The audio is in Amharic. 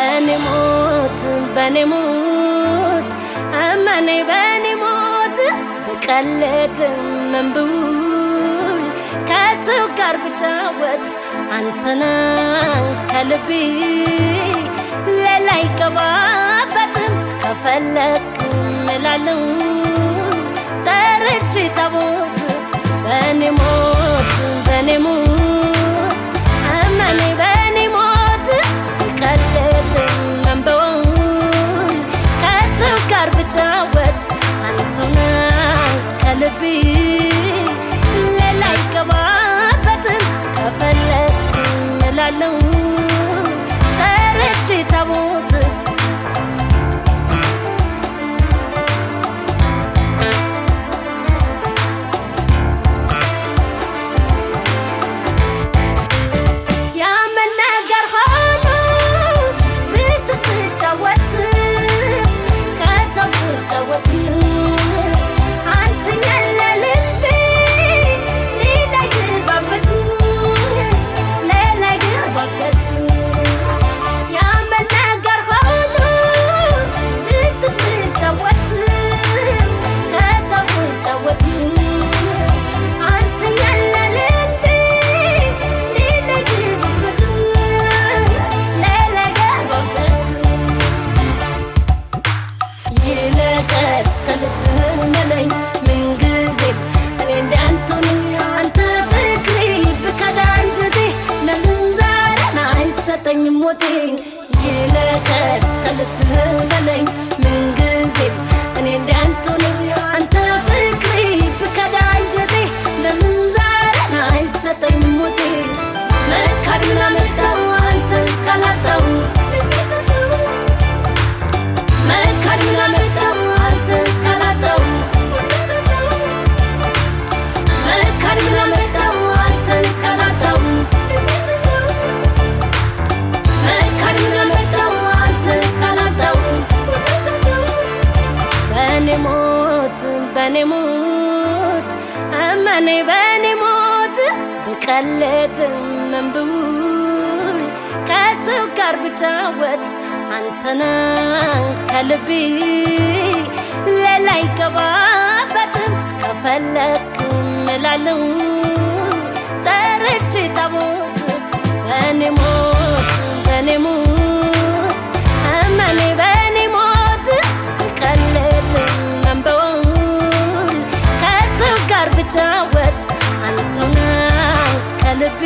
በኔ ሞት አማኔ በኔ ሞት ብቀልድ ምን ብውል ከሰው ጋር ብጫወት አንተና ከልቤ ሌላ አይገባበትም ከፈለክ እላለሁ ጠርቼ ታቦት በኔ ሞት አማኔ በኔ ሞት ብቀልድ ምን ብውል ከሰው ጋር ብጫወት አንተና ከልቤ ሌላ አይገባበትም ከፈለክ እላለሁ ጠርቼ ታቦት ይለቀስ ከልብህ በለኝ ምን ጊዜም እኔ እንዳንተ ነኝ አንተ ፍቅሬ ብከዳ አንጀቴ ለምን ዛሬ አይሰጠኝም ሞቴ መካድ ምን አመጣው አንተን እስካላጣው መካድ ምን አመጣው አንተን እስካላጣው መካድ ምን አመጣው አንተን እስካላጣው በኔ ሞት አማኔ በኔ ሞት ብቀልድ ምን ብውል ከሰው ጋር ብጫወት አንተና ከልቤ ሌላ አይገባበትም ከፈለክ እላለሁ ጠርቼ ታቦት በኔ ሞት አማኔ በኔ ሞት ብቀልድ ምን ብውል ከሰው ጋር ብጫወት አንተና ከልቤ